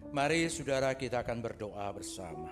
Mari saudara, kita akan berdoa bersama.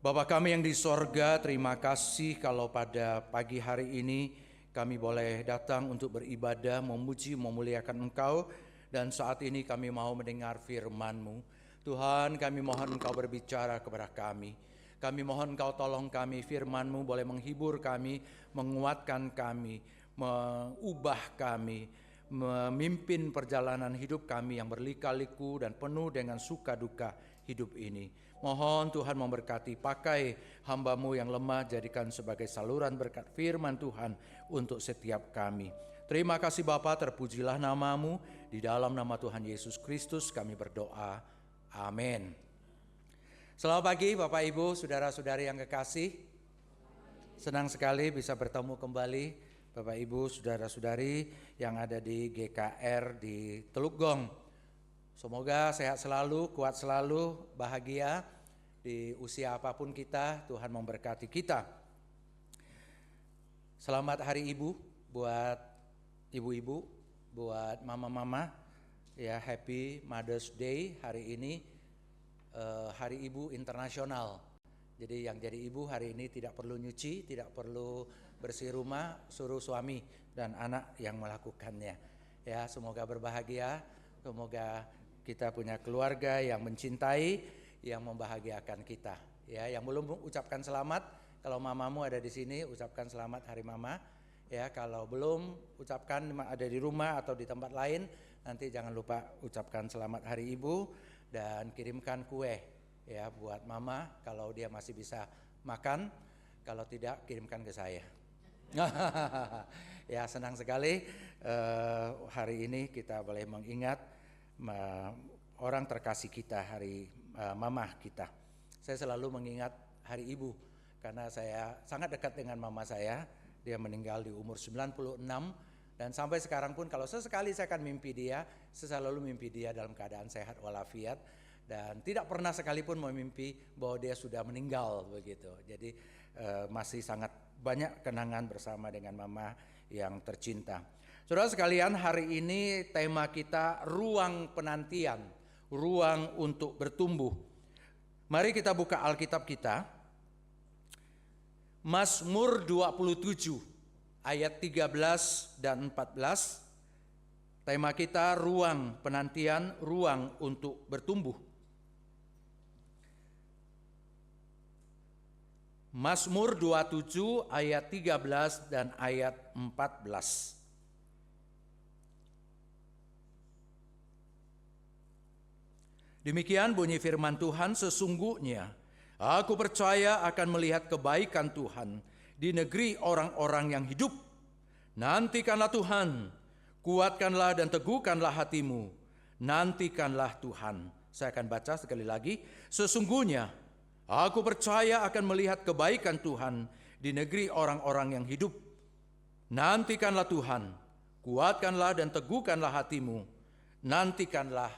Bapa kami yang di sorga, terima kasih kalau pada pagi hari ini kami boleh datang untuk beribadah, memuji, memuliakan Engkau. Dan saat ini kami mau mendengar firman-Mu. Tuhan, kami mohon Engkau berbicara kepada kami. Kami mohon Engkau tolong kami, firman-Mu boleh menghibur kami, menguatkan kami, mengubah kami, memimpin perjalanan hidup kami yang berlika-liku dan penuh dengan suka duka hidup ini. Mohon Tuhan memberkati, pakai hamba-Mu yang lemah, jadikan sebagai saluran berkat firman Tuhan untuk setiap kami. Terima kasih Bapa, terpujilah nama-Mu. Di dalam nama Tuhan Yesus Kristus kami berdoa. Amin. Selamat pagi Bapak Ibu, saudara-saudari yang kekasih. Senang sekali bisa bertemu kembali Bapak Ibu, saudara-saudari yang ada di GKR di Teluk Gong. Semoga sehat selalu, kuat selalu, bahagia di usia apapun kita. Tuhan memberkati kita. Selamat Hari Ibu buat ibu-ibu, buat mama-mama. Ya, Happy Mother's Day hari ini, Hari Ibu Internasional. Jadi yang jadi ibu hari ini tidak perlu nyuci, tidak perlu bersih rumah, suruh suami dan anak yang melakukannya. Ya, semoga berbahagia, semoga kita punya keluarga yang mencintai, yang membahagiakan kita. Ya, yang belum ucapkan selamat, kalau mamamu ada di sini, ucapkan selamat Hari Mama. Ya, kalau belum ucapkan, ada di rumah atau di tempat lain, nanti jangan lupa ucapkan selamat Hari Ibu dan kirimkan kue ya buat mama kalau dia masih bisa makan. Kalau tidak, kirimkan ke saya. Ya, senang sekali hari ini kita boleh mengingat orang terkasih kita, hari mama kita. Saya selalu mengingat Hari Ibu karena saya sangat dekat dengan mama saya. Dia meninggal di umur 96 dan sampai sekarang pun kalau sesekali saya akan mimpi dia, saya selalu mimpi dia dalam keadaan sehat walafiat dan tidak pernah sekalipun memimpi bahwa dia sudah meninggal begitu. Jadi masih sangat banyak kenangan bersama dengan mama yang tercinta. Saudara sekalian, hari ini tema kita ruang penantian, ruang untuk bertumbuh. Mari kita buka Alkitab kita. Mazmur 27 ayat 13 dan 14. Tema kita ruang penantian, ruang untuk bertumbuh. Mazmur 27 ayat 13 dan ayat 14. Demikian bunyi firman Tuhan, sesungguhnya aku percaya akan melihat kebaikan Tuhan di negeri orang-orang yang hidup. Nantikanlah Tuhan, kuatkanlah dan teguhkanlah hatimu. Nantikanlah Tuhan. Saya akan baca sekali lagi. Sesungguhnya aku percaya akan melihat kebaikan Tuhan di negeri orang-orang yang hidup. Nantikanlah Tuhan, kuatkanlah dan teguhkanlah hatimu. Nantikanlah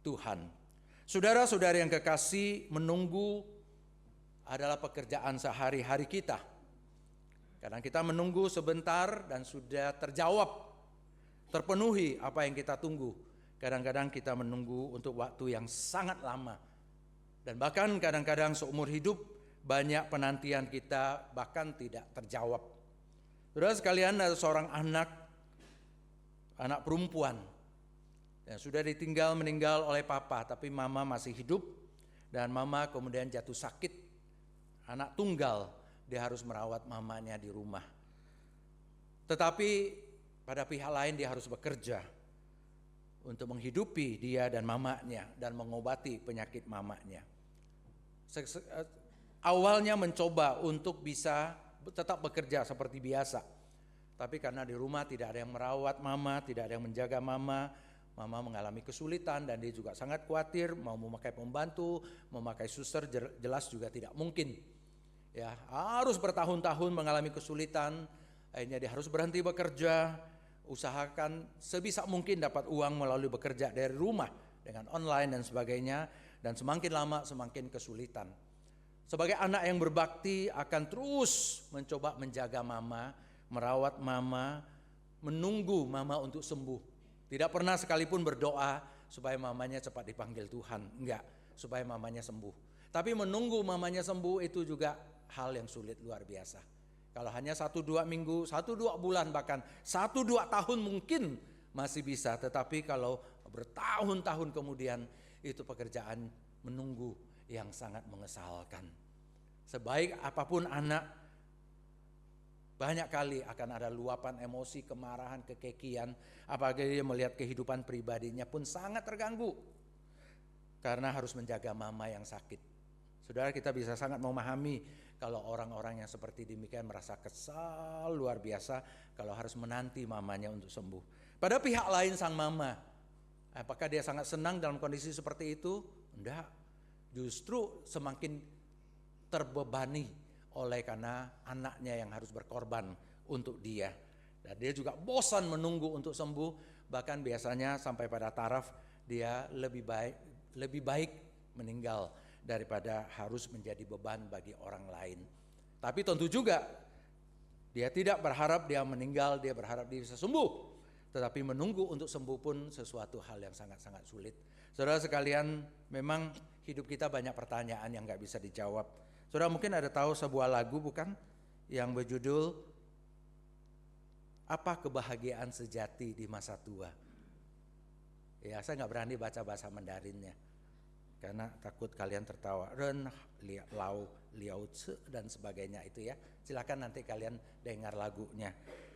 Tuhan. Saudara-saudari yang kekasih, menunggu adalah pekerjaan sehari-hari kita. Kadang kita menunggu sebentar dan sudah terjawab, terpenuhi apa yang kita tunggu. Kadang-kadang kita menunggu untuk waktu yang sangat lama. Dan bahkan kadang-kadang seumur hidup banyak penantian kita bahkan tidak terjawab. Saudara sekalian, ada seorang anak perempuan yang sudah ditinggal meninggal oleh papa, tapi mama masih hidup dan mama kemudian jatuh sakit. Anak tunggal, dia harus merawat mamanya di rumah. Tetapi pada pihak lain dia harus bekerja untuk menghidupi dia dan mamanya dan mengobati penyakit mamanya. Awalnya mencoba untuk bisa tetap bekerja seperti biasa. Tapi karena di rumah tidak ada yang merawat mama, tidak ada yang menjaga mama, mama mengalami kesulitan dan dia juga sangat khawatir, mau memakai pembantu, memakai suster jelas juga tidak mungkin. Ya, harus bertahun-tahun mengalami kesulitan, akhirnya dia harus berhenti bekerja, usahakan sebisa mungkin dapat uang melalui bekerja dari rumah dengan online dan sebagainya, dan semakin lama semakin kesulitan. Sebagai anak yang berbakti akan terus mencoba menjaga mama, merawat mama, menunggu mama untuk sembuh. Tidak pernah sekalipun berdoa, supaya mamanya cepat dipanggil Tuhan, enggak, supaya mamanya sembuh. Tapi menunggu mamanya sembuh itu juga hal yang sulit luar biasa. Kalau hanya 1-2 minggu, 1-2 bulan, bahkan 1-2 tahun mungkin masih bisa. Tetapi kalau bertahun-tahun kemudian, itu pekerjaan menunggu yang sangat mengesalkan. Sebaik apapun anak, banyak kali akan ada luapan emosi, kemarahan, kekekian. Apalagi dia melihat kehidupan pribadinya pun sangat terganggu. Karena harus menjaga mama yang sakit. Saudara, kita bisa sangat memahami kalau orang-orang yang seperti demikian merasa kesal luar biasa kalau harus menanti mamanya untuk sembuh. Pada pihak lain sang mama, apakah dia sangat senang dalam kondisi seperti itu? Enggak, justru semakin terbebani oleh karena anaknya yang harus berkorban untuk dia. Dan dia juga bosan menunggu untuk sembuh, bahkan biasanya sampai pada taraf dia lebih baik meninggal daripada harus menjadi beban bagi orang lain. Tapi tentu juga dia tidak berharap dia meninggal, dia berharap dia bisa sembuh. Tetapi menunggu untuk sembuh pun sesuatu hal yang sangat-sangat sulit. Saudara sekalian, memang hidup kita banyak pertanyaan yang gak bisa dijawab. Saudara mungkin ada tahu sebuah lagu bukan? Yang berjudul Apa Kebahagiaan Sejati di Masa Tua. Ya, saya gak berani baca bahasa Mandarinnya karena takut kalian tertawa. Ren Lau Liao Tse dan sebagainya itu ya. Silakan nanti kalian dengar lagunya.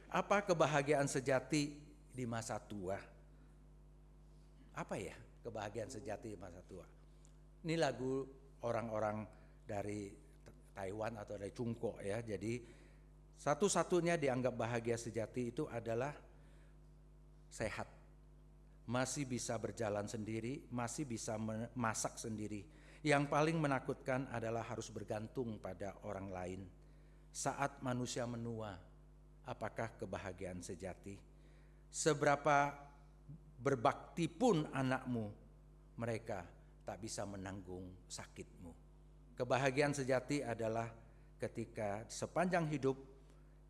Apa kebahagiaan sejati di masa tua? Apa ya kebahagiaan sejati di masa tua? Ini lagu orang-orang dari Taiwan atau dari Chungko ya. Jadi satu-satunya dianggap bahagia sejati itu adalah sehat. Masih bisa berjalan sendiri, masih bisa masak sendiri. Yang paling menakutkan adalah harus bergantung pada orang lain. Saat manusia menua, apakah kebahagiaan sejati? Seberapa berbakti pun anakmu, mereka tak bisa menanggung sakitmu. Kebahagiaan sejati adalah ketika sepanjang hidup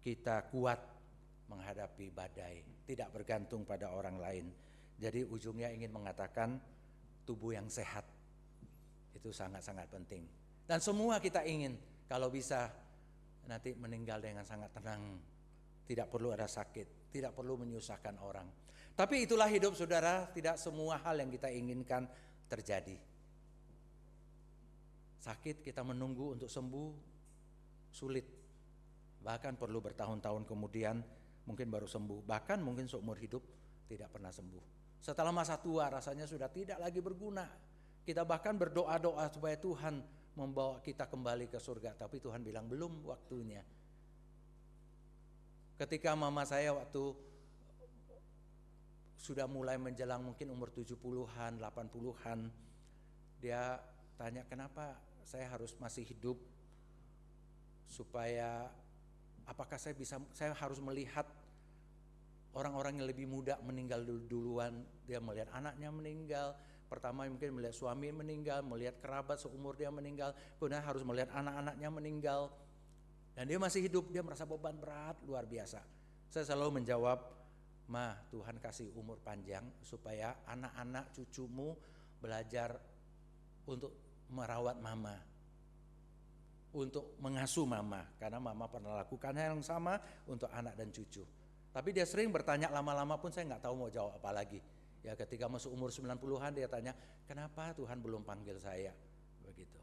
kita kuat menghadapi badai, tidak bergantung pada orang lain. Jadi ujungnya ingin mengatakan tubuh yang sehat itu sangat-sangat penting. Dan semua kita ingin kalau bisa nanti meninggal dengan sangat tenang. Tidak perlu ada sakit, tidak perlu menyusahkan orang. Tapi itulah hidup saudara, tidak semua hal yang kita inginkan terjadi. Sakit kita menunggu untuk sembuh sulit. Bahkan perlu bertahun-tahun kemudian mungkin baru sembuh. Bahkan mungkin seumur hidup tidak pernah sembuh. Setelah masa tua rasanya sudah tidak lagi berguna. Kita bahkan berdoa-doa supaya Tuhan membawa kita kembali ke surga. Tapi Tuhan bilang belum waktunya. Ketika mama saya waktu sudah mulai menjelang mungkin umur 70-an, 80-an. Dia tanya kenapa saya harus masih hidup. Supaya apakah saya harus melihat orang-orang yang lebih muda meninggal duluan. Dia melihat anaknya meninggal. Pertama mungkin melihat suami meninggal, melihat kerabat seumur dia meninggal. Kemudian harus melihat anak-anaknya meninggal. Dan dia masih hidup, dia merasa beban berat luar biasa. Saya selalu menjawab, Ma, Tuhan kasih umur panjang supaya anak-anak cucumu belajar untuk merawat mama. Untuk mengasuh mama. Karena mama pernah lakukan hal yang sama untuk anak dan cucu. Tapi dia sering bertanya lama-lama pun saya gak tahu mau jawab apa lagi. Ya ketika masuk umur 90-an dia tanya, kenapa Tuhan belum panggil saya? Begitu.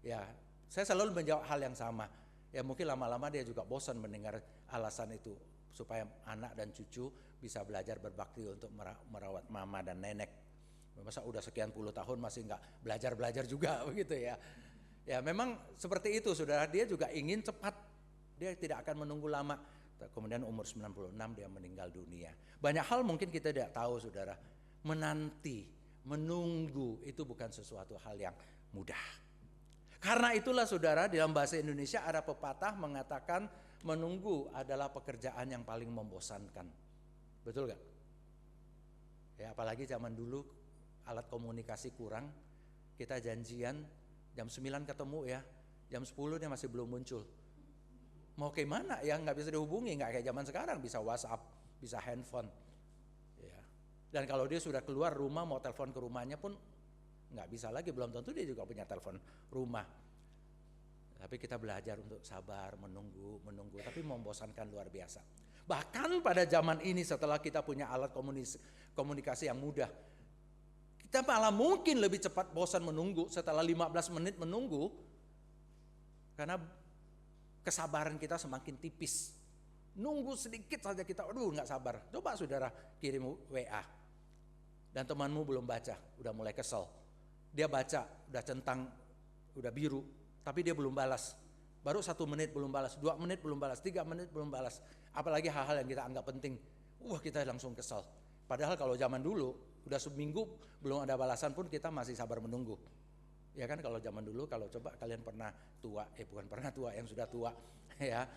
Ya saya selalu menjawab hal yang sama. Ya mungkin lama-lama dia juga bosan mendengar alasan itu. Supaya anak dan cucu bisa belajar berbakti untuk merawat mama dan nenek. Masa udah sekian puluh tahun masih gak belajar-belajar juga begitu ya. Ya memang seperti itu saudara, dia juga ingin cepat. Dia tidak akan menunggu lama. Kemudian umur 96 dia meninggal dunia. Banyak hal mungkin kita tidak tahu saudara. Menanti, menunggu itu bukan sesuatu hal yang mudah. Karena itulah saudara dalam bahasa Indonesia ada pepatah mengatakan menunggu adalah pekerjaan yang paling membosankan. Betul gak? Ya apalagi zaman dulu alat komunikasi kurang. Kita janjian jam 9 ketemu ya. Jam 10 dia masih belum muncul. Mau ke mana ya nggak bisa dihubungi, nggak kayak zaman sekarang bisa WhatsApp, bisa handphone. Ya. Dan kalau dia sudah keluar rumah mau telepon ke rumahnya pun nggak bisa lagi, belum tentu dia juga punya telepon rumah. Tapi kita belajar untuk sabar, menunggu, tapi membosankan luar biasa. Bahkan pada zaman ini setelah kita punya alat komunikasi yang mudah, kita malah mungkin lebih cepat bosan menunggu setelah 15 menit menunggu, karena kesabaran kita semakin tipis. Nunggu sedikit saja kita, aduh nggak sabar. Coba saudara kirim WA, dan temanmu belum baca, udah mulai kesel. Dia baca, udah centang, udah biru, tapi dia belum balas. Baru 1 menit belum balas, 2 menit belum balas, 3 menit belum balas. Apalagi hal-hal yang kita anggap penting, kita langsung kesel. Padahal kalau zaman dulu, udah seminggu belum ada balasan pun kita masih sabar menunggu. Ya kan, kalau zaman dulu, kalau coba kalian pernah tua, bukan pernah tua, yang sudah tua, ya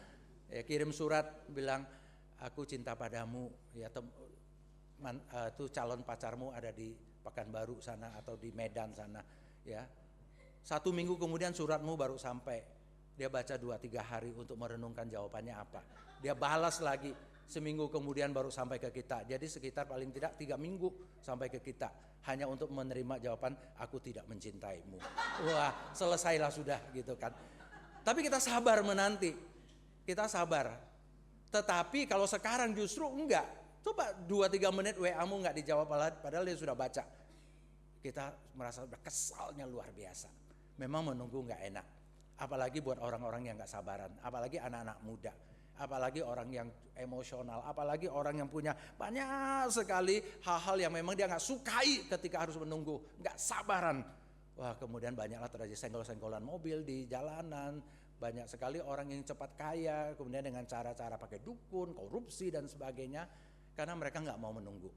kirim surat bilang aku cinta padamu, ya tuh calon pacarmu ada di Pekanbaru sana atau di Medan sana, ya 1 minggu kemudian suratmu baru sampai. Dia baca 2-3 hari untuk merenungkan jawabannya apa. Dia balas lagi, seminggu kemudian baru sampai ke kita. Jadi sekitar paling tidak 3 minggu sampai ke kita, hanya untuk menerima jawaban aku tidak mencintaimu. Wah, selesailah sudah gitu kan. Tapi kita sabar menanti, kita sabar. Tetapi kalau sekarang justru enggak. Coba 2-3 menit WA-mu enggak dijawab padahal dia sudah baca. Kita merasa kesalnya luar biasa. Memang menunggu enggak enak. Apalagi buat orang-orang yang enggak sabaran, apalagi anak-anak muda, apalagi orang yang emosional, apalagi orang yang punya banyak sekali hal-hal yang memang dia enggak sukai ketika harus menunggu, enggak sabaran. Wah, kemudian banyaklah terjadi senggol-senggolan mobil di jalanan. Banyak sekali orang yang cepat kaya, kemudian dengan cara-cara pakai dukun, korupsi dan sebagainya, karena mereka nggak mau menunggu.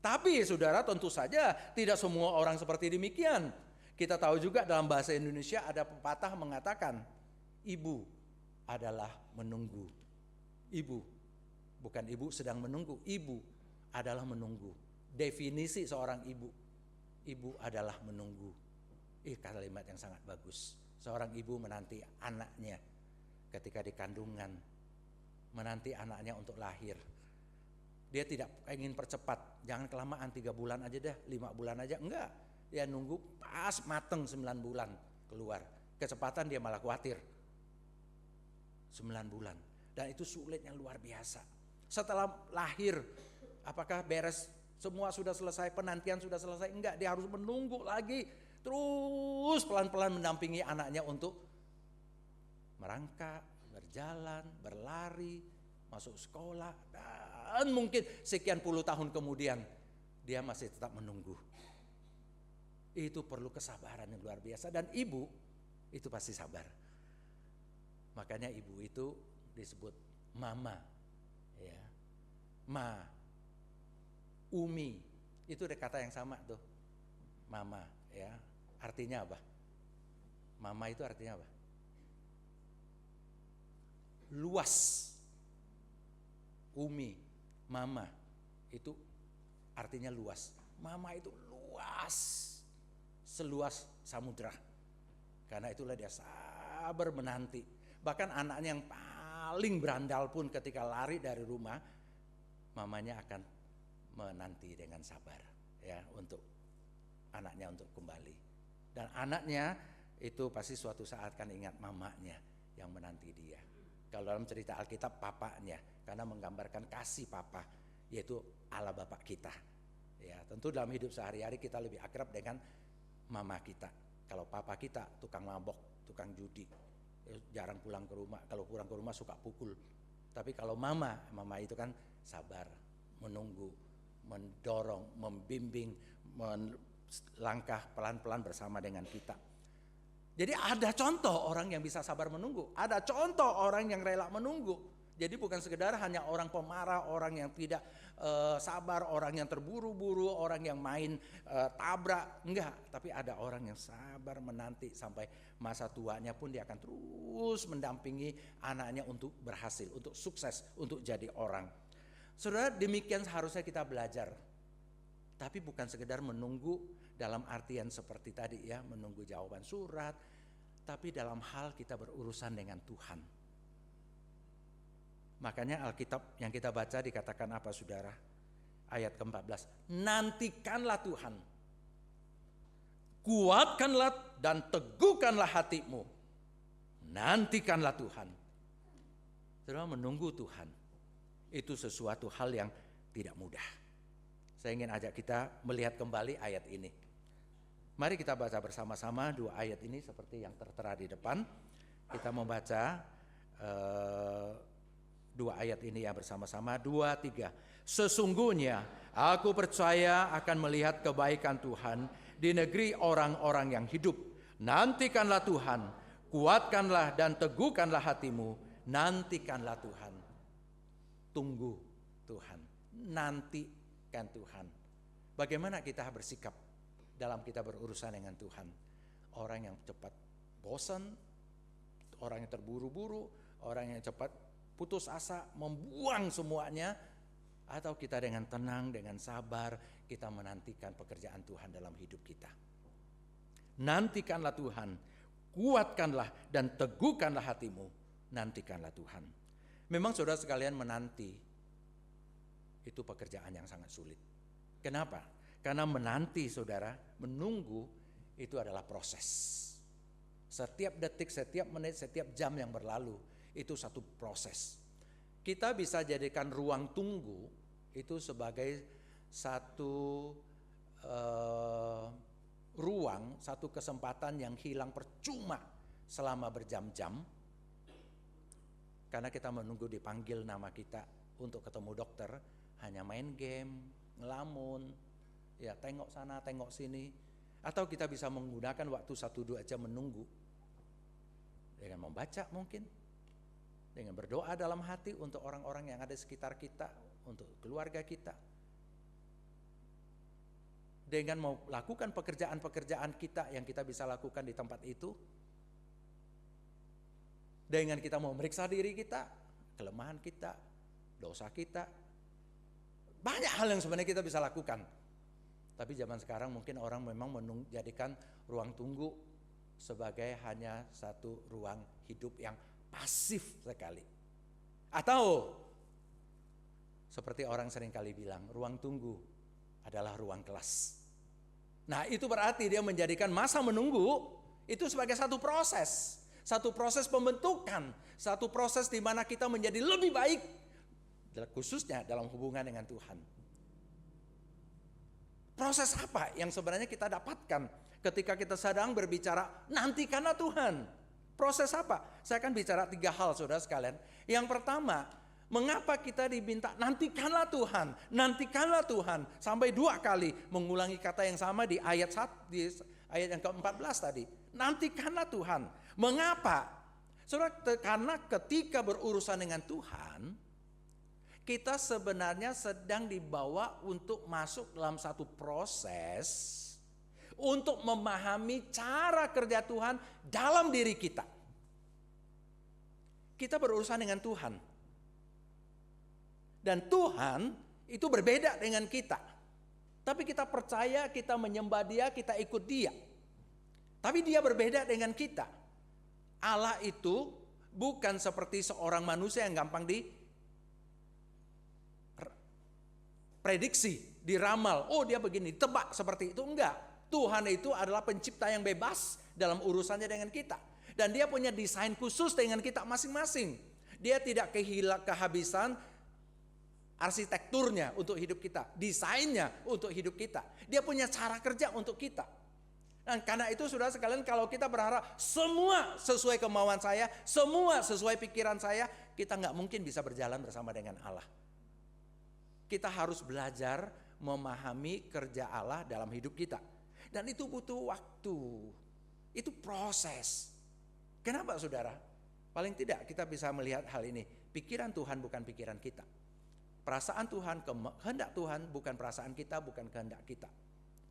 Tapi saudara, tentu saja tidak semua orang seperti demikian. Kita tahu juga dalam bahasa Indonesia ada pepatah mengatakan, ibu adalah menunggu. Ibu, bukan ibu sedang menunggu, ibu adalah menunggu. Definisi seorang ibu, ibu adalah menunggu. Kalimat yang sangat bagus. Seorang ibu menanti anaknya ketika di kandungan, menanti anaknya untuk lahir. Dia tidak ingin percepat, jangan kelamaan 3 bulan aja dah, 5 bulan aja, enggak. Dia nunggu pas mateng 9 bulan keluar. Kecepatan dia malah khawatir. 9 bulan. Dan itu sulitnya luar biasa. Setelah lahir, apakah beres? Semua sudah selesai, penantian sudah selesai? Enggak, dia harus menunggu lagi. Terus pelan-pelan mendampingi anaknya untuk merangkak, berjalan, berlari, masuk sekolah. Dan mungkin sekian puluh tahun kemudian dia masih tetap menunggu. Itu perlu kesabaran yang luar biasa. Dan ibu itu pasti sabar. Makanya ibu itu disebut mama, ya. Ma, umi, itu ada kata yang sama tuh, mama, ya. Artinya apa? Mama itu artinya apa? Luas. Umi, mama, itu artinya luas. Mama itu luas, seluas samudra. Karena itulah dia sabar menanti. Bahkan anaknya yang paling berandal pun ketika lari dari rumah, mamanya akan menanti dengan sabar, ya, untuk anaknya untuk kembali. Dan anaknya itu pasti suatu saat kan ingat mamanya yang menanti dia. Kalau dalam cerita Alkitab papanya, karena menggambarkan kasih papa, yaitu Allah Bapa kita. Ya, tentu dalam hidup sehari-hari kita lebih akrab dengan mama kita. Kalau papa kita tukang mabok, tukang judi, jarang pulang ke rumah. Kalau pulang ke rumah suka pukul. Tapi kalau mama itu kan sabar, menunggu, mendorong, membimbing, langkah pelan-pelan bersama dengan kita. Jadi ada contoh orang yang bisa sabar menunggu, ada contoh orang yang rela menunggu. Jadi bukan sekedar hanya orang pemarah, orang yang tidak sabar, orang yang terburu-buru, orang yang main tabrak, enggak. Tapi ada orang yang sabar menanti sampai masa tuanya pun dia akan terus mendampingi anaknya untuk berhasil, untuk sukses, untuk jadi orang. Saudara, demikian seharusnya kita belajar. Tapi bukan sekedar menunggu dalam artian seperti tadi, ya, menunggu jawaban surat, tapi dalam hal kita berurusan dengan Tuhan. Makanya Alkitab yang kita baca dikatakan apa, saudara? ayat ke-14. Nantikanlah Tuhan. Kuatkanlah dan teguhkanlah hatimu. Nantikanlah Tuhan. Saudara, menunggu Tuhan itu sesuatu hal yang tidak mudah. Saya ingin ajak kita melihat kembali ayat ini. Mari kita baca bersama-sama dua ayat ini seperti yang tertera di depan. Kita membaca dua ayat ini ya bersama-sama. 2, 3. Sesungguhnya aku percaya akan melihat kebaikan Tuhan di negeri orang-orang yang hidup. Nantikanlah Tuhan, kuatkanlah dan teguhkanlah hatimu. Nantikanlah Tuhan. Tunggu Tuhan. Nantikan Tuhan. Bagaimana kita bersikap dalam kita berurusan dengan Tuhan? Orang yang cepat bosan, orang yang terburu-buru, orang yang cepat putus asa, membuang semuanya, atau kita dengan tenang, dengan sabar, kita menantikan pekerjaan Tuhan dalam hidup kita. Nantikanlah Tuhan, kuatkanlah dan teguhkanlah hatimu, nantikanlah Tuhan. Memang saudara sekalian, menanti itu pekerjaan yang sangat sulit. Kenapa? Karena menanti saudara, menunggu itu adalah proses. Setiap detik, setiap menit, setiap jam yang berlalu itu satu proses. Kita bisa jadikan ruang tunggu itu sebagai satu ruang, satu kesempatan yang hilang percuma selama berjam-jam. Karena kita menunggu dipanggil nama kita untuk ketemu dokter, hanya main game, ngelamun, ya tengok sana, tengok sini. Atau kita bisa menggunakan waktu 1-2 jam menunggu dengan membaca mungkin, dengan berdoa dalam hati untuk orang-orang yang ada di sekitar kita, untuk keluarga kita. Dengan melakukan pekerjaan-pekerjaan kita yang kita bisa lakukan di tempat itu. Dengan kita memeriksa diri kita, kelemahan kita, dosa kita. Banyak hal yang sebenarnya kita bisa lakukan. Tapi zaman sekarang mungkin orang memang menjadikan ruang tunggu sebagai hanya satu ruang hidup yang pasif sekali. Atau seperti orang seringkali bilang, ruang tunggu adalah ruang kelas. Nah, itu berarti dia menjadikan masa menunggu itu sebagai satu proses. Satu proses pembentukan, satu proses di mana kita menjadi lebih baik, khususnya dalam hubungan dengan Tuhan. Proses apa yang sebenarnya kita dapatkan ketika kita sedang berbicara nantikanlah Tuhan? Proses apa? Saya akan bicara 3 hal saudara sekalian. Yang pertama, mengapa kita diminta nantikanlah Tuhan, nantikanlah Tuhan, sampai 2 kali mengulangi kata yang sama di ayat yang ke-14 tadi. Nantikanlah Tuhan. Mengapa? Saudara, karena ketika berurusan dengan Tuhan, kita sebenarnya sedang dibawa untuk masuk dalam satu proses untuk memahami cara kerja Tuhan dalam diri kita. Kita berurusan dengan Tuhan. Dan Tuhan itu berbeda dengan kita. Tapi kita percaya, kita menyembah Dia, kita ikut Dia. Tapi Dia berbeda dengan kita. Allah itu bukan seperti seorang manusia yang gampang diprediksi, diramal. Oh, dia begini, tebak seperti itu. Enggak. Tuhan itu adalah pencipta yang bebas dalam urusannya dengan kita. Dan Dia punya desain khusus dengan kita masing-masing. Dia tidak kehabisan arsitekturnya untuk hidup kita, desainnya untuk hidup kita. Dia punya cara kerja untuk kita. Dan karena itu saudara sekalian, kalau kita berharap semua sesuai kemauan saya, semua sesuai pikiran saya, kita nggak mungkin bisa berjalan bersama dengan Allah. Kita harus belajar memahami kerja Allah dalam hidup kita. Dan itu butuh waktu, itu proses. Kenapa saudara? Paling tidak kita bisa melihat hal ini. Pikiran Tuhan bukan pikiran kita. Perasaan Tuhan, kehendak Tuhan bukan perasaan kita, bukan kehendak kita.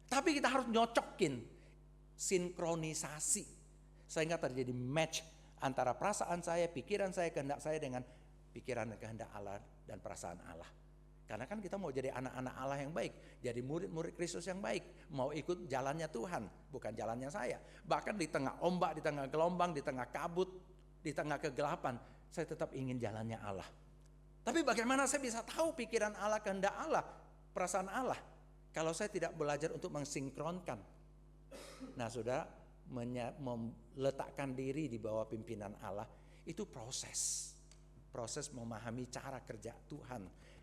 Tapi kita harus nyocokin, sinkronisasi, sehingga terjadi match antara perasaan saya, pikiran saya, kehendak saya dengan pikiran dan kehendak Allah dan perasaan Allah. Karena kan kita mau jadi anak-anak Allah yang baik, jadi murid-murid Kristus yang baik, mau ikut jalannya Tuhan, bukan jalannya saya. Bahkan di tengah ombak, di tengah gelombang, di tengah kabut, di tengah kegelapan, saya tetap ingin jalannya Allah. Tapi bagaimana saya bisa tahu pikiran Allah, kehendak Allah? perasaan Allah kalau saya tidak belajar untuk mensinkronkan. Nah, saudara, meletakkan diri di bawah pimpinan Allah itu proses memahami cara kerja Tuhan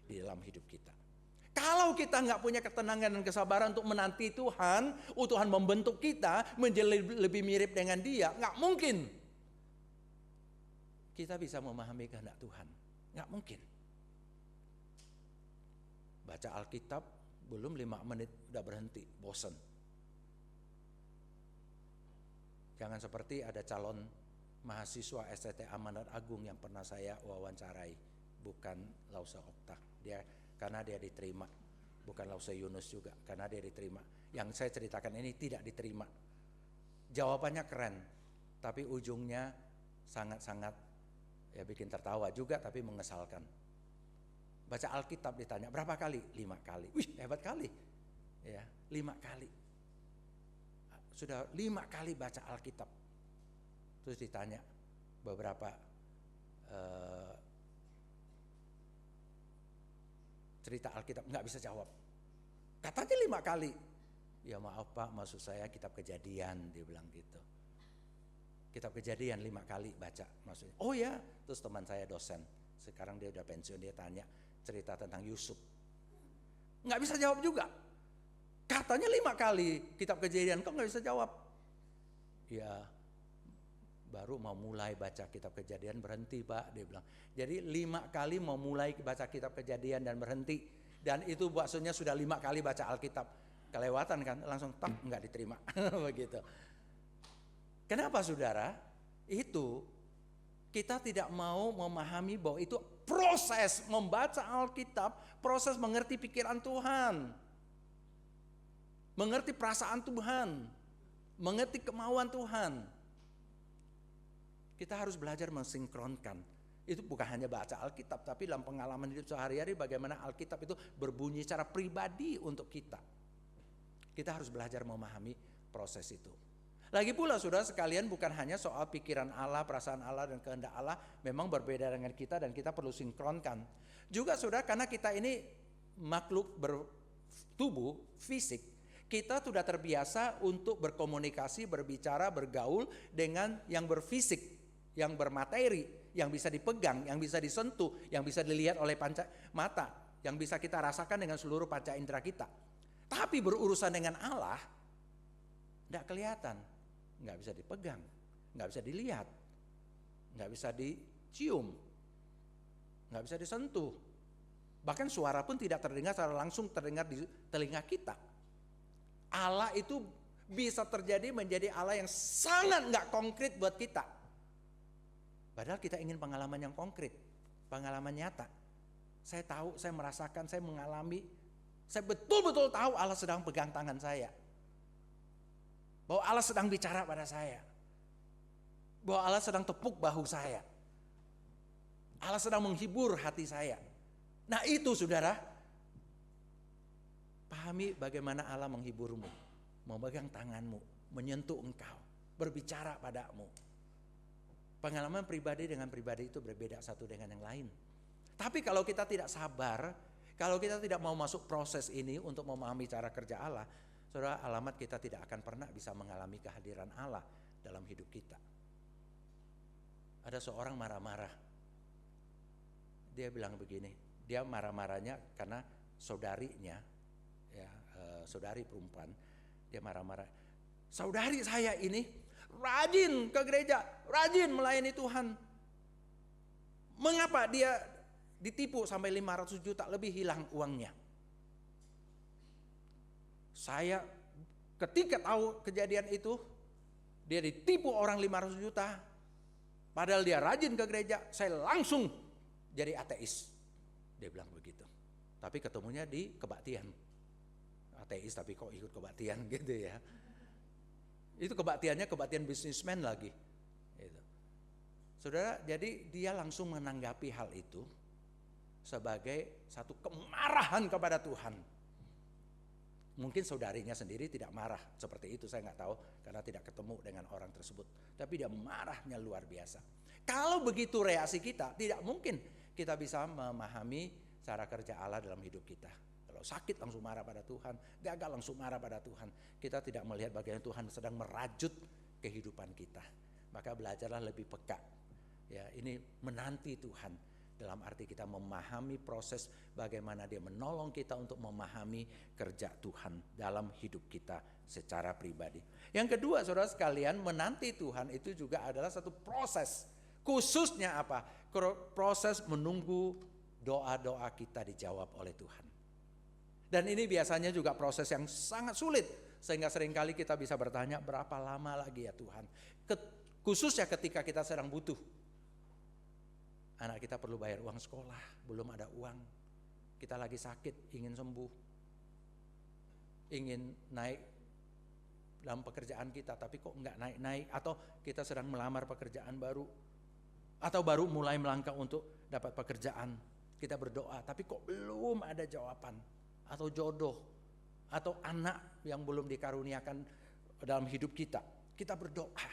di dalam hidup kita. Kalau kita nggak punya ketenangan dan kesabaran untuk menanti Tuhan, Tuhan membentuk kita menjadi lebih mirip dengan Dia, nggak mungkin kita bisa memahami kehendak Tuhan. Nggak mungkin. Baca Alkitab belum 5 menit udah berhenti, bosan. Jangan seperti ada calon mahasiswa STT Amanat Agung yang pernah saya wawancarai, bukan Lause Okta. Karena dia diterima, bukan Lause Yunus juga, karena dia diterima. Yang saya ceritakan ini tidak diterima. Jawabannya keren, tapi ujungnya sangat-sangat ya bikin tertawa juga, tapi mengesalkan. Baca Alkitab ditanya berapa kali? 5 kali. Wih, hebat kali. Ya, 5 kali. Sudah 5 kali baca Alkitab. Terus ditanya beberapa cerita Alkitab, nggak bisa jawab. Katanya 5 kali. Ya maaf Pak, maksud saya kitab Kejadian, dia bilang gitu. Kitab Kejadian 5 kali baca maksudnya. Oh ya, terus teman saya dosen, sekarang dia udah pensiun, dia tanya cerita tentang Yusuf. Nggak bisa jawab juga. Katanya 5 kali kitab Kejadian, kok nggak bisa jawab? Ya, baru mau mulai baca kitab Kejadian berhenti Pak, dia bilang. Jadi 5 kali mau mulai baca kitab Kejadian dan berhenti. Dan itu maksudnya sudah 5 kali baca Alkitab. Kelewatan kan, langsung tak nggak diterima. Begitu. Kenapa saudara? Itu kita tidak mau memahami bahwa itu proses membaca Alkitab, proses mengerti pikiran Tuhan, mengerti perasaan Tuhan, mengerti kemauan Tuhan. Kita harus belajar mensinkronkan. Itu bukan hanya baca Alkitab, tapi dalam pengalaman hidup sehari-hari bagaimana Alkitab itu berbunyi secara pribadi untuk kita. Kita harus belajar memahami proses itu. Lagi pula saudara sekalian, bukan hanya soal pikiran Allah, perasaan Allah dan kehendak Allah memang berbeda dengan kita dan kita perlu sinkronkan. Juga saudara, karena kita ini makhluk bertubuh, fisik, kita sudah terbiasa untuk berkomunikasi, berbicara, bergaul dengan yang berfisik, yang bermateri, yang bisa dipegang, yang bisa disentuh, yang bisa dilihat oleh panca mata, yang bisa kita rasakan dengan seluruh panca indera kita. Tapi berurusan dengan Allah, tidak kelihatan, nggak bisa dipegang, nggak bisa dilihat, nggak bisa dicium, nggak bisa disentuh. Bahkan suara pun tidak terdengar secara langsung terdengar di telinga kita. Allah itu bisa terjadi menjadi Allah yang sangat nggak konkret buat kita. Padahal kita ingin pengalaman yang konkret, pengalaman nyata. Saya tahu, saya merasakan, saya mengalami, saya betul-betul tahu Allah sedang pegang tangan saya. Bahwa Allah sedang bicara pada saya. Bahwa Allah sedang tepuk bahu saya. Allah sedang menghibur hati saya. Nah itu saudara, pahami bagaimana Allah menghiburmu, memegang tanganmu, menyentuh engkau, berbicara padamu. Pengalaman pribadi dengan pribadi itu berbeda satu dengan yang lain. Tapi kalau kita tidak sabar, kalau kita tidak mau masuk proses ini untuk memahami cara kerja Allah, saudara, alamat kita tidak akan pernah bisa mengalami kehadiran Allah dalam hidup kita. Ada seorang marah-marah. Dia bilang begini, dia marah-marahnya karena saudarinya, ya, saudari perempuan, dia marah-marah. Saudari saya ini rajin ke gereja, rajin melayani Tuhan. Mengapa dia ditipu sampai 500 juta lebih hilang uangnya? Saya ketika tahu kejadian itu, dia ditipu orang 500 juta. Padahal dia rajin ke gereja, saya langsung jadi ateis. Dia bilang begitu. Tapi ketemunya di kebaktian. Ateis tapi kok ikut kebaktian gitu ya. Itu kebaktiannya kebaktian bisnismen lagi. Gitu. Saudara, jadi dia langsung menanggapi hal itu sebagai satu kemarahan kepada Tuhan. Mungkin saudarinya sendiri tidak marah seperti itu, saya nggak tahu karena tidak ketemu dengan orang tersebut. Tapi dia marahnya luar biasa. Kalau begitu reaksi kita, tidak mungkin kita bisa memahami cara kerja Allah dalam hidup kita. Kalau sakit langsung marah pada Tuhan, gagal langsung marah pada Tuhan. Kita tidak melihat bagaimana Tuhan sedang merajut kehidupan kita. Maka belajarlah lebih peka. Ya, ini menanti Tuhan dalam arti kita memahami proses bagaimana Dia menolong kita untuk memahami kerja Tuhan dalam hidup kita secara pribadi. Yang kedua, saudara sekalian, menanti Tuhan itu juga adalah satu proses. Khususnya apa? Proses menunggu doa-doa kita dijawab oleh Tuhan. Dan ini biasanya juga proses yang sangat sulit, sehingga seringkali kita bisa bertanya, berapa lama lagi ya Tuhan? Khususnya ketika kita sedang butuh. Anak kita perlu bayar uang sekolah, belum ada uang. Kita lagi sakit, ingin sembuh. Ingin naik dalam pekerjaan kita, tapi kok enggak naik-naik. Atau kita sedang melamar pekerjaan baru. Atau baru mulai melangkah untuk dapat pekerjaan. Kita berdoa, tapi kok belum ada jawaban. Atau jodoh, atau anak yang belum dikaruniakan dalam hidup kita. Kita berdoa.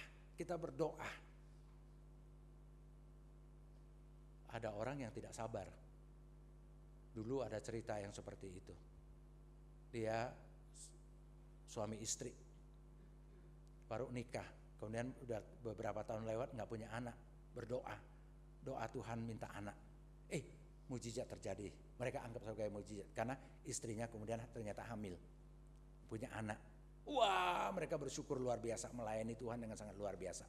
Ada orang yang tidak sabar. Dulu ada cerita yang seperti itu. Dia suami istri, baru nikah, kemudian udah beberapa tahun lewat nggak punya anak, berdoa, doa Tuhan minta anak. Mujizat terjadi. Mereka anggap sebagai mujizat karena istrinya kemudian ternyata hamil, punya anak. Wah, mereka bersyukur luar biasa, melayani Tuhan dengan sangat luar biasa.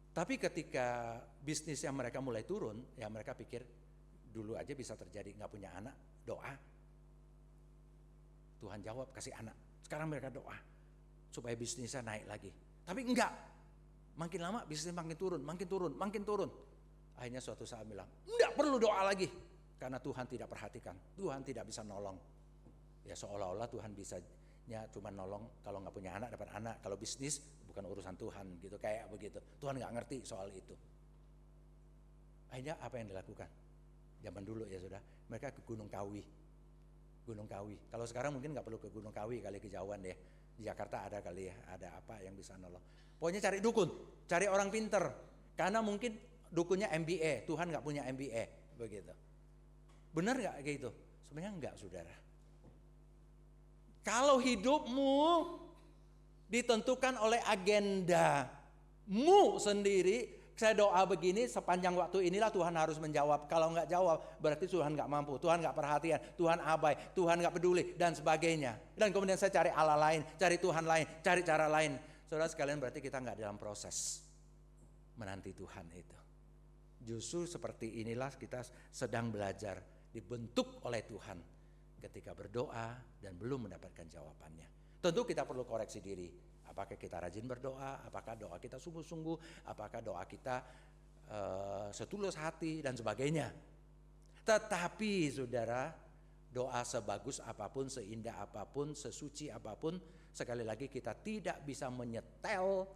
Tapi ketika bisnis yang mereka mulai turun, ya mereka pikir dulu aja bisa terjadi, nggak punya anak, doa, Tuhan jawab kasih anak. Sekarang mereka doa supaya bisnisnya naik lagi. Tapi enggak, makin lama bisnis makin turun. Akhirnya suatu saat bilang, enggak perlu doa lagi. Karena Tuhan tidak perhatikan, Tuhan tidak bisa nolong. Ya seolah-olah Tuhan bisanya cuma nolong kalau nggak punya anak dapat anak. Kalau bisnis bukan urusan Tuhan gitu, kayak begitu. Tuhan nggak ngerti soal itu. Akhirnya apa yang dilakukan? Zaman dulu ya sudah, mereka ke Gunung Kawi. Kalau sekarang mungkin nggak perlu ke Gunung Kawi, kali kejauhan deh. Di Jakarta ada kali ya, ada apa yang bisa nolong. Pokoknya cari dukun, cari orang pinter. Karena mungkin dukunnya MBA, Tuhan nggak punya MBA, begitu. Benar nggak kayak gitu? Sebenarnya enggak, saudara. Kalau hidupmu ditentukan oleh agendamu sendiri, saya doa begini sepanjang waktu inilah Tuhan harus menjawab. Kalau nggak jawab berarti Tuhan nggak mampu, Tuhan nggak perhatian, Tuhan abai, Tuhan nggak peduli dan sebagainya. Dan kemudian saya cari Allah lain, cari Tuhan lain, cari cara lain. Saudara sekalian, berarti kita nggak dalam proses menanti Tuhan itu. Justru seperti inilah kita sedang belajar dibentuk oleh Tuhan ketika berdoa dan belum mendapatkan jawabannya. Tentu kita perlu koreksi diri. Apakah kita rajin berdoa? Apakah doa kita sungguh-sungguh? Apakah doa kita setulus hati dan sebagainya? Tetapi saudara, doa sebagus apapun, seindah apapun, sesuci apapun, sekali lagi kita tidak bisa menyetel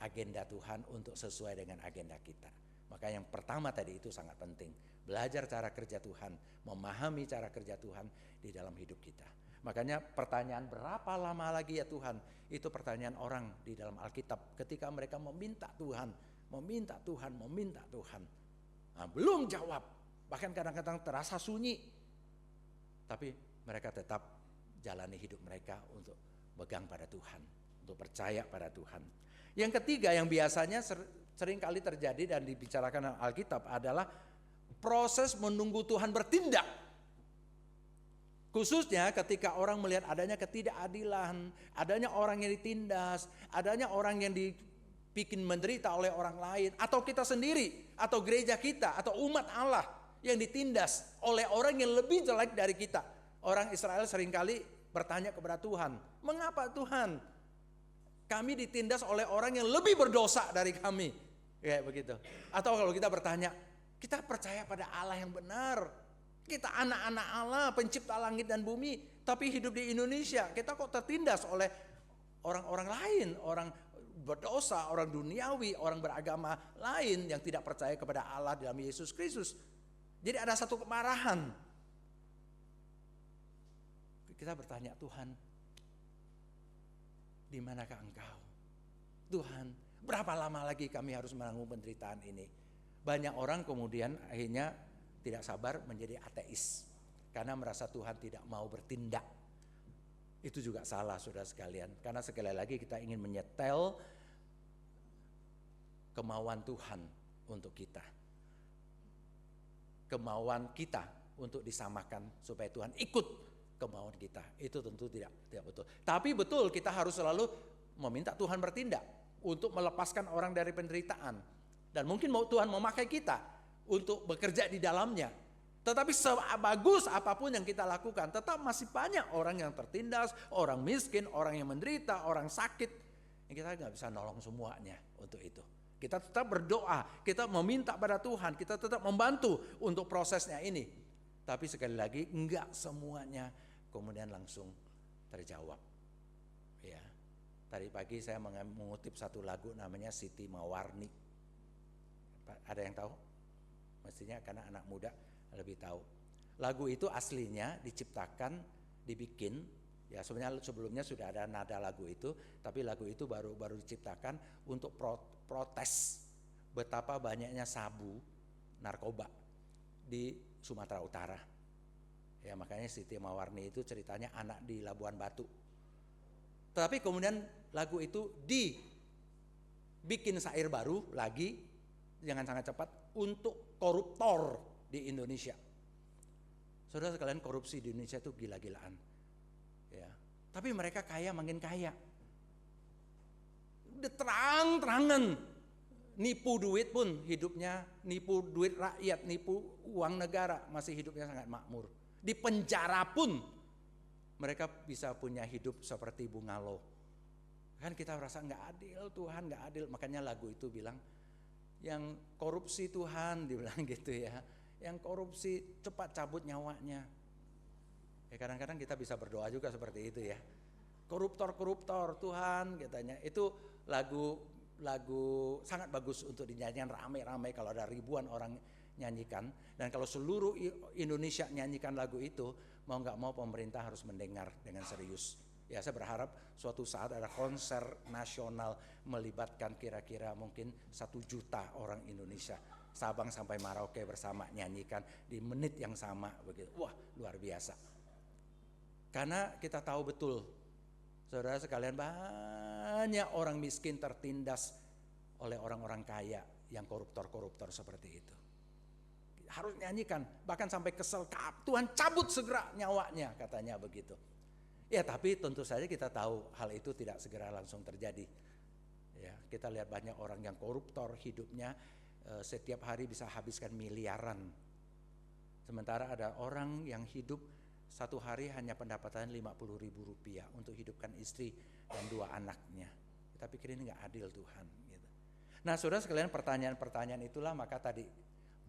agenda Tuhan untuk sesuai dengan agenda kita. Maka yang pertama tadi itu sangat penting. Belajar cara kerja Tuhan, memahami cara kerja Tuhan di dalam hidup kita. Makanya pertanyaan berapa lama lagi ya Tuhan, itu pertanyaan orang di dalam Alkitab ketika mereka meminta Tuhan. Nah, belum jawab, bahkan kadang-kadang terasa sunyi. Tapi mereka tetap jalani hidup mereka untuk pegang pada Tuhan, untuk percaya pada Tuhan. Yang ketiga yang biasanya sering kali terjadi dan dibicarakan Alkitab adalah proses menunggu Tuhan bertindak. Khususnya ketika orang melihat adanya ketidakadilan, adanya orang yang ditindas, adanya orang yang dibikin menderita oleh orang lain, atau kita sendiri, atau gereja kita, atau umat Allah yang ditindas oleh orang yang lebih jelek dari kita. Orang Israel seringkali bertanya kepada Tuhan, mengapa Tuhan kami ditindas oleh orang yang lebih berdosa dari kami? Kayak begitu. Atau kalau kita bertanya, kita percaya pada Allah yang benar. Kita anak-anak Allah, pencipta langit dan bumi. Tapi hidup di Indonesia, kita kok tertindas oleh orang-orang lain. Orang berdosa, orang duniawi, orang beragama lain yang tidak percaya kepada Allah dalam Yesus Kristus. Jadi ada satu kemarahan. Kita bertanya, Tuhan, di manakah Engkau? Tuhan, berapa lama lagi kami harus menanggung penderitaan ini? Banyak orang kemudian akhirnya tidak sabar menjadi ateis. karena merasa Tuhan tidak mau bertindak. Itu juga salah, saudara sekalian. Karena sekali lagi kita ingin menyetel kemauan Tuhan untuk kita. Kemauan kita untuk disamakan supaya Tuhan ikut kemauan kita. Itu tentu tidak betul. Tapi betul, kita harus selalu meminta Tuhan bertindak untuk melepaskan orang dari penderitaan. Dan mungkin Tuhan memakai kita untuk bekerja di dalamnya. Tetapi sebagus apapun yang kita lakukan, tetap masih banyak orang yang tertindas, orang miskin, orang yang menderita, orang sakit. Kita nggak bisa nolong semuanya untuk itu. Kita tetap berdoa, kita meminta pada Tuhan, kita tetap membantu untuk prosesnya ini. Tapi sekali lagi enggak semuanya kemudian langsung terjawab. Ya. Tadi pagi saya mengutip satu lagu namanya Siti Mawarni. Ada yang tahu? Mestinya karena anak muda lebih tahu. Lagu itu aslinya diciptakan, dibikin, ya sebenarnya sebelumnya sudah ada nada lagu itu, tapi lagu itu baru diciptakan untuk protes betapa banyaknya sabu, narkoba di Sumatera Utara. Ya makanya Siti Mawarni itu ceritanya anak di Labuan Batu. Tapi kemudian lagu itu dibikin syair baru lagi, jangan sangat cepat, untuk koruptor di Indonesia. Saudara sekalian, korupsi di Indonesia itu gila-gilaan. Ya. Tapi mereka kaya makin kaya. Udah terang-terangan nipu duit pun hidupnya, nipu duit rakyat, nipu uang negara, masih hidupnya sangat makmur. Di penjara pun mereka bisa punya hidup seperti bungalow. Kan kita merasa nggak adil, Tuhan nggak adil. Makanya lagu itu bilang, yang korupsi Tuhan, dibilang gitu ya. Yang korupsi cepat cabut nyawanya. Ya kadang-kadang kita bisa berdoa juga seperti itu ya. Koruptor Tuhan katanya. Itu lagu sangat bagus untuk dinyanyikan rame-rame kalau ada ribuan orang nyanyikan. Dan kalau seluruh Indonesia nyanyikan lagu itu, mau nggak mau pemerintah harus mendengar dengan serius. Ya saya berharap suatu saat ada konser nasional melibatkan kira-kira mungkin 1 juta orang Indonesia. Sabang sampai Merauke bersama nyanyikan di menit yang sama begitu. Wah, luar biasa. Karena kita tahu betul, saudara sekalian, banyak orang miskin tertindas oleh orang-orang kaya yang koruptor seperti itu. Harus nyanyikan, bahkan sampai kesel, Tuhan cabut segera nyawanya, katanya begitu. Ya, tapi tentu saja kita tahu hal itu tidak segera langsung terjadi. Ya, kita lihat banyak orang yang koruptor hidupnya setiap hari bisa habiskan miliaran. Sementara ada orang yang hidup satu hari hanya pendapatan 50.000 rupiah untuk hidupkan istri dan 2 anaknya. Kita pikir ini gak adil Tuhan gitu. Nah saudara sekalian, pertanyaan itulah maka tadi,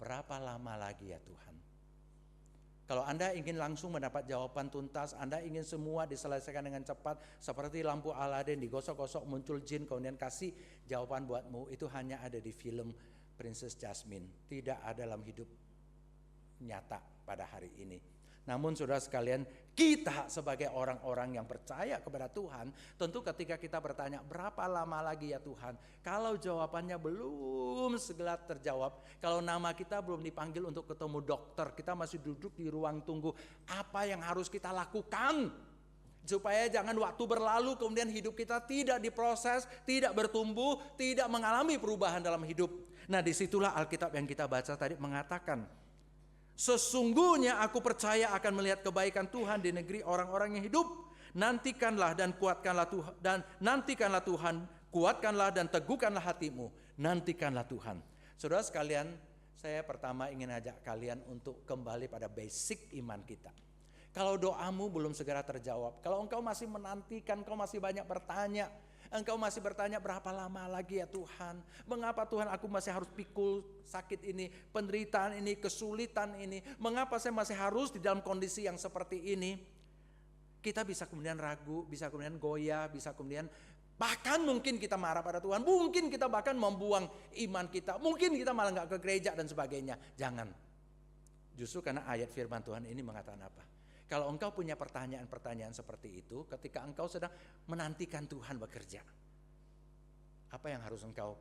berapa lama lagi ya Tuhan? Kalau Anda ingin langsung mendapat jawaban tuntas, Anda ingin semua diselesaikan dengan cepat, seperti lampu Aladin digosok-gosok muncul jin kemudian kasih jawaban buatmu, itu hanya ada di film Princess Jasmine, tidak ada dalam hidup nyata pada hari ini. Namun saudara sekalian, kita sebagai orang-orang yang percaya kepada Tuhan, tentu ketika kita bertanya berapa lama lagi ya Tuhan, kalau jawabannya belum segera terjawab, kalau nama kita belum dipanggil untuk ketemu dokter, kita masih duduk di ruang tunggu, apa yang harus kita lakukan? Supaya jangan waktu berlalu kemudian hidup kita tidak diproses, tidak bertumbuh, tidak mengalami perubahan dalam hidup. Nah disitulah Alkitab yang kita baca tadi mengatakan, sesungguhnya aku percaya akan melihat kebaikan Tuhan di negeri orang-orang yang hidup. Nantikanlah dan kuatkanlah Tuhan, kuatkanlah dan teguhkanlah hatimu. Nantikanlah Tuhan. Saudara sekalian, saya pertama ingin ajak kalian untuk kembali pada basic iman kita. Kalau doamu belum segera terjawab, kalau engkau masih menantikan, engkau masih banyak bertanya, engkau masih bertanya berapa lama lagi ya Tuhan, mengapa Tuhan aku masih harus pikul sakit ini, penderitaan ini, kesulitan ini, mengapa saya masih harus di dalam kondisi yang seperti ini. Kita bisa kemudian ragu, bisa kemudian goyah, bisa kemudian bahkan mungkin kita marah pada Tuhan, mungkin kita bahkan membuang iman kita, mungkin kita malah gak ke gereja dan sebagainya. Jangan. Justru karena ayat firman Tuhan ini mengatakan apa? Kalau engkau punya pertanyaan-pertanyaan seperti itu, ketika engkau sedang menantikan Tuhan bekerja, apa yang harus engkau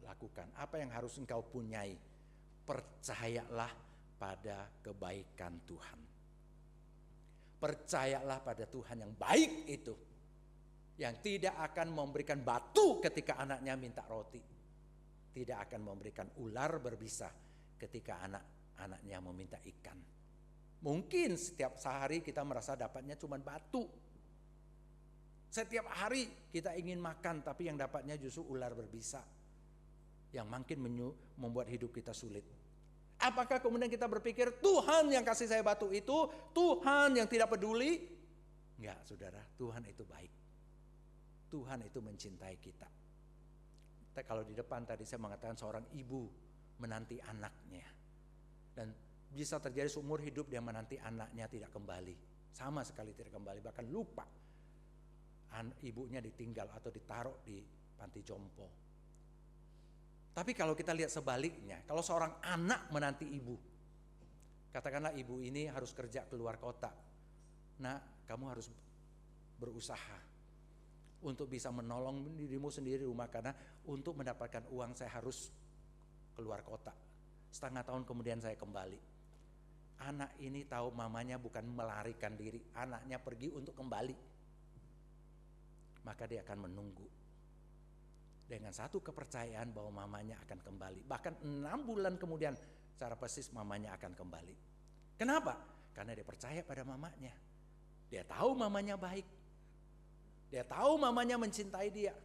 lakukan? Apa yang harus engkau punyai? Percayalah pada kebaikan Tuhan. Percayalah pada Tuhan yang baik itu, yang tidak akan memberikan batu ketika anaknya minta roti, tidak akan memberikan ular berbisa ketika anak-anaknya meminta ikan. Mungkin setiap sehari kita merasa dapatnya cuma batu. Setiap hari kita ingin makan, tapi yang dapatnya justru ular berbisa, yang makin membuat hidup kita sulit. Apakah kemudian kita berpikir Tuhan yang kasih saya batu itu, Tuhan yang tidak peduli? Enggak, saudara, Tuhan itu baik. Tuhan itu mencintai kita. Kalau di depan tadi saya mengatakan seorang ibu menanti anaknya. Dan bisa terjadi seumur hidup dia menanti anaknya tidak kembali. Sama sekali tidak kembali, bahkan lupa. Ibunya ditinggal atau ditaruh di panti jompo. Tapi kalau kita lihat sebaliknya, kalau seorang anak menanti ibu, katakanlah ibu ini harus kerja keluar kota. Nah, kamu harus berusaha untuk bisa menolong dirimu sendiri di rumah, karena untuk mendapatkan uang saya harus keluar kota. Setengah tahun kemudian saya kembali. Anak ini tahu mamanya bukan melarikan diri, anaknya pergi untuk kembali. Maka dia akan menunggu dengan satu kepercayaan bahwa mamanya akan kembali. Bahkan 6 bulan kemudian secara persis mamanya akan kembali. Kenapa? Karena dia percaya pada mamanya. Dia tahu mamanya baik. Dia tahu mamanya mencintai dia.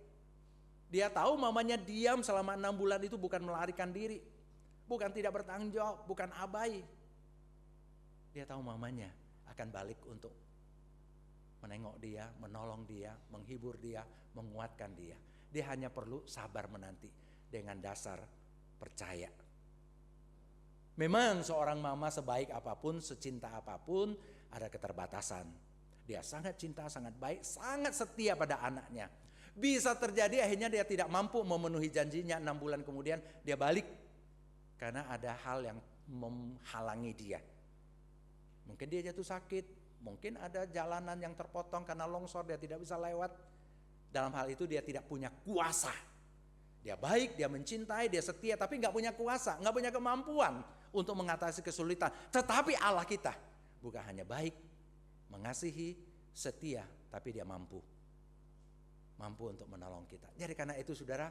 Dia tahu mamanya diam selama 6 bulan itu bukan melarikan diri, bukan tidak bertanggung jawab, bukan abai. Dia tahu mamanya akan balik untuk menengok dia, menolong dia, menghibur dia, menguatkan dia. Dia hanya perlu sabar menanti dengan dasar percaya. Memang seorang mama sebaik apapun, secinta apapun, ada keterbatasan. Dia sangat cinta, sangat baik, sangat setia pada anaknya. Bisa terjadi akhirnya dia tidak mampu memenuhi janjinya, 6 bulan kemudian dia balik. Karena ada hal yang menghalangi dia. Mungkin dia jatuh sakit, mungkin ada jalanan yang terpotong karena longsor, dia tidak bisa lewat. Dalam hal itu dia tidak punya kuasa. Dia baik, dia mencintai, dia setia, tapi nggak punya kuasa, nggak punya kemampuan untuk mengatasi kesulitan. Tetapi Allah kita bukan hanya baik, mengasihi, setia, tapi dia mampu untuk menolong kita. Jadi karena itu saudara,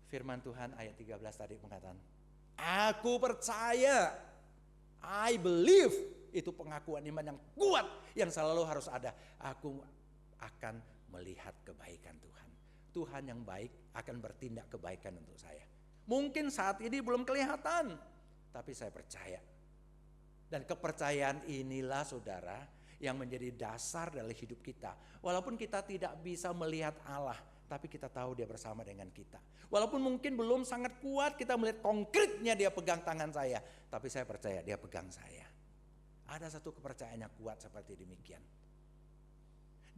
firman Tuhan ayat 13 tadi mengatakan, aku percaya, I believe, itu pengakuan iman yang kuat yang selalu harus ada. Aku akan melihat kebaikan Tuhan. Tuhan yang baik akan bertindak kebaikan untuk saya. Mungkin saat ini belum kelihatan, tapi saya percaya. Dan kepercayaan inilah saudara yang menjadi dasar dalam hidup kita. Walaupun kita tidak bisa melihat Allah, tapi kita tahu dia bersama dengan kita. Walaupun mungkin belum sangat kuat kita melihat konkretnya dia pegang tangan saya, tapi saya percaya dia pegang saya. Ada satu kepercayaan yang kuat seperti demikian.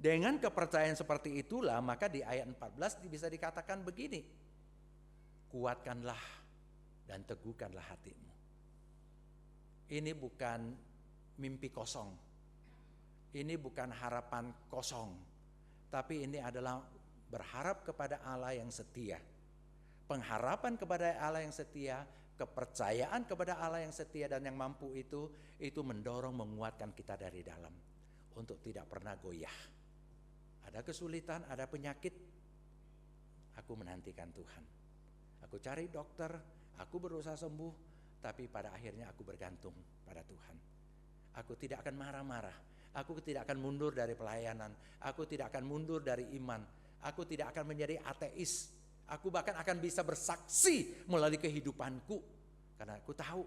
Dengan kepercayaan seperti itulah maka di ayat 14 bisa dikatakan begini. Kuatkanlah dan teguhkanlah hatimu. Ini bukan mimpi kosong. Ini bukan harapan kosong. Tapi ini adalah berharap kepada Allah yang setia. Pengharapan kepada Allah yang setia, kepercayaan kepada Allah yang setia dan yang mampu itu mendorong, menguatkan kita dari dalam untuk tidak pernah goyah. Ada kesulitan, ada penyakit, aku menantikan Tuhan. Aku cari dokter, aku berusaha sembuh, tapi pada akhirnya aku bergantung pada Tuhan. Aku tidak akan marah-marah, aku tidak akan mundur dari pelayanan, aku tidak akan mundur dari iman, aku tidak akan menjadi ateis. Aku bahkan akan bisa bersaksi melalui kehidupanku, karena aku tahu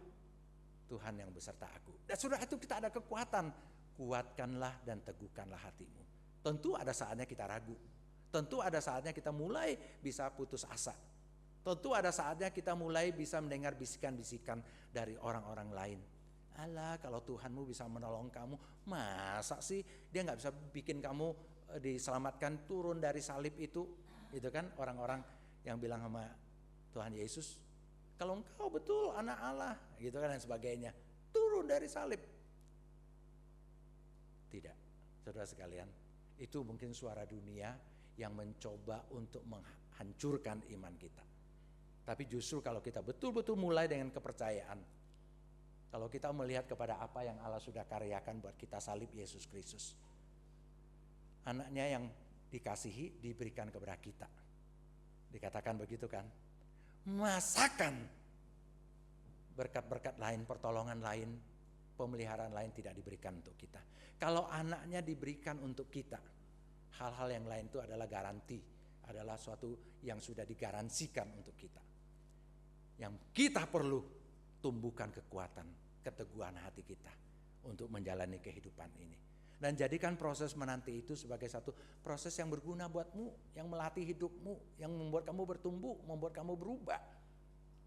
Tuhan yang beserta aku. Dan sudah itu kita ada kekuatan, kuatkanlah dan teguhkanlah hatimu. Tentu ada saatnya kita ragu. Tentu ada saatnya kita mulai bisa putus asa. Tentu ada saatnya kita mulai bisa mendengar bisikan-bisikan dari orang-orang lain. Alah, kalau Tuhanmu bisa menolong kamu, masa sih dia gak bisa bikin kamu diselamatkan turun dari salib itu? Itu kan orang-orang yang bilang sama Tuhan Yesus, kalau engkau betul anak Allah, gitu kan dan sebagainya, turun dari salib. Tidak, saudara sekalian. Itu mungkin suara dunia yang mencoba untuk menghancurkan iman kita. Tapi justru kalau kita betul-betul mulai dengan kepercayaan, Kalau kita melihat kepada apa yang Allah sudah karyakan buat kita, salib Yesus Kristus. Anaknya yang dikasihi diberikan kepada kita. Dikatakan begitu kan? Masakan berkat-berkat lain, pertolongan lain, pemeliharaan lain tidak diberikan untuk kita. Kalau anaknya diberikan untuk kita, hal-hal yang lain itu adalah garansi, adalah suatu yang sudah digaransikan untuk kita. Yang kita perlu tumbuhkan kekuatan, keteguhan hati kita untuk menjalani kehidupan ini. Dan jadikan proses menanti itu sebagai satu proses yang berguna buatmu, yang melatih hidupmu, yang membuat kamu bertumbuh, membuat kamu berubah.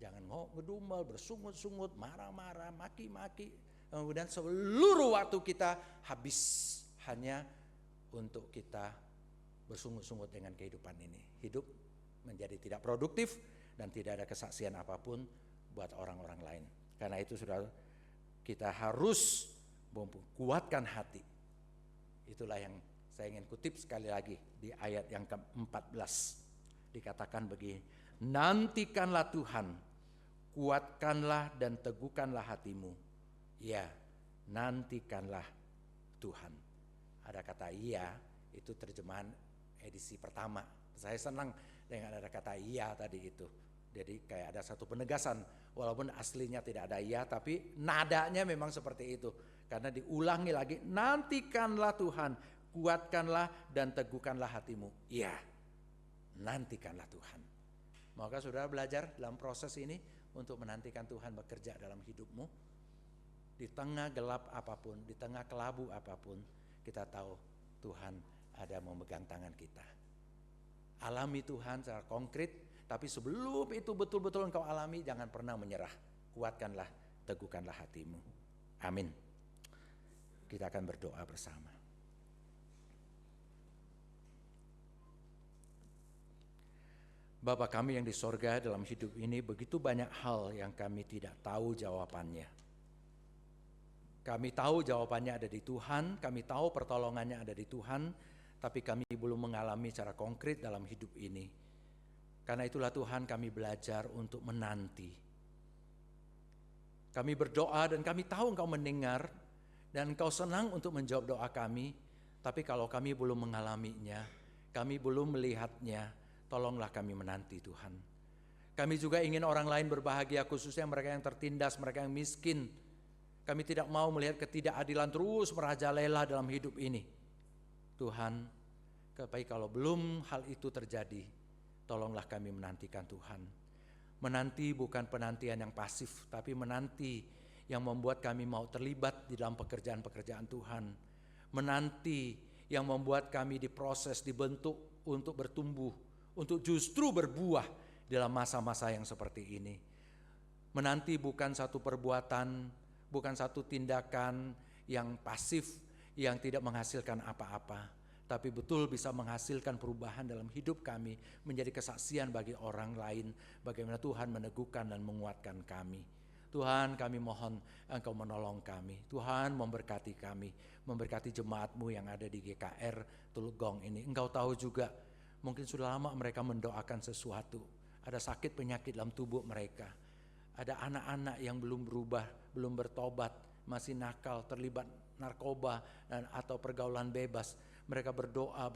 Jangan mau ngedumel, bersungut-sungut, marah-marah, maki-maki. Kemudian seluruh waktu kita habis hanya untuk kita bersungut-sungut dengan kehidupan ini. Hidup menjadi tidak produktif dan tidak ada kesaksian apapun buat orang-orang lain. Karena itu saudara, kita harus kuatkan hati. Itulah yang saya ingin kutip sekali lagi di ayat yang ke-14. Dikatakan begini, nantikanlah Tuhan, kuatkanlah dan teguhkanlah hatimu. Ya, nantikanlah Tuhan. Ada kata iya, itu terjemahan edisi pertama. Saya senang dengan ada kata iya tadi itu. Jadi kayak ada satu penegasan, walaupun aslinya tidak ada iya, tapi nadanya memang seperti itu. Karena diulangi lagi, nantikanlah Tuhan, kuatkanlah dan teguhkanlah hatimu. Iya, nantikanlah Tuhan. Maka saudara belajar dalam proses ini untuk menantikan Tuhan bekerja dalam hidupmu. Di tengah gelap apapun, di tengah kelabu apapun, kita tahu Tuhan ada memegang tangan kita. Alami Tuhan secara konkret, tapi sebelum itu betul-betul engkau alami, jangan pernah menyerah. Kuatkanlah, teguhkanlah hatimu. Amin. Kita akan berdoa bersama. Bapa kami yang di sorga, dalam hidup ini begitu banyak hal yang kami tidak tahu jawabannya. Kami tahu jawabannya ada di Tuhan, kami tahu pertolongannya ada di Tuhan, tapi kami belum mengalami secara konkret dalam hidup ini. Karena itulah Tuhan, kami belajar untuk menanti. Kami berdoa dan kami tahu Engkau mendengar dan Engkau senang untuk menjawab doa kami. Tapi kalau kami belum mengalaminya, kami belum melihatnya, tolonglah kami menanti Tuhan. Kami juga ingin orang lain berbahagia, khususnya mereka yang tertindas, mereka yang miskin. Kami tidak mau melihat ketidakadilan terus merajalela dalam hidup ini. Tuhan, tapi kalau belum hal itu terjadi, tolonglah kami menantikan Tuhan. Menanti bukan penantian yang pasif, tapi menanti yang membuat kami mau terlibat di dalam pekerjaan-pekerjaan Tuhan. Menanti yang membuat kami diproses, dibentuk untuk bertumbuh, untuk justru berbuah dalam masa-masa yang seperti ini. Menanti bukan satu perbuatan, bukan satu tindakan yang pasif, yang tidak menghasilkan apa-apa, tapi betul bisa menghasilkan perubahan dalam hidup kami, menjadi kesaksian bagi orang lain, bagaimana Tuhan meneguhkan dan menguatkan kami. Tuhan, kami mohon Engkau menolong kami. Tuhan memberkati kami, memberkati jemaat-Mu yang ada di GKR Teluk Gong ini. Engkau tahu juga, mungkin sudah lama mereka mendoakan sesuatu. Ada sakit penyakit dalam tubuh mereka. Ada anak-anak yang belum berubah, belum bertobat, masih nakal, terlibat narkoba dan atau pergaulan bebas. Mereka berdoa,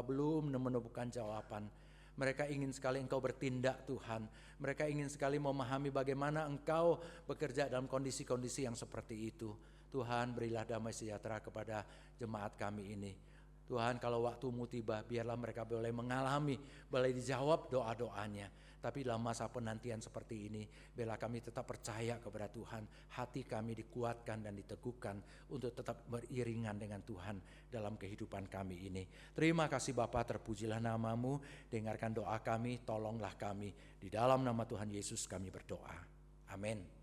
belum menemukan jawaban. Mereka ingin sekali Engkau bertindak Tuhan. Mereka ingin sekali memahami bagaimana Engkau bekerja dalam kondisi-kondisi yang seperti itu. Tuhan, berilah damai sejahtera kepada jemaat kami ini. Tuhan, kalau waktu-Mu tiba, biarlah mereka boleh mengalami, boleh dijawab doa-doanya. Tapi dalam masa penantian seperti ini, biarlah kami tetap percaya kepada Tuhan. Hati kami dikuatkan dan diteguhkan untuk tetap beriringan dengan Tuhan dalam kehidupan kami ini. Terima kasih Bapa, terpujilah nama-Mu. Dengarkan doa kami, tolonglah kami. Di dalam nama Tuhan Yesus kami berdoa. Amin.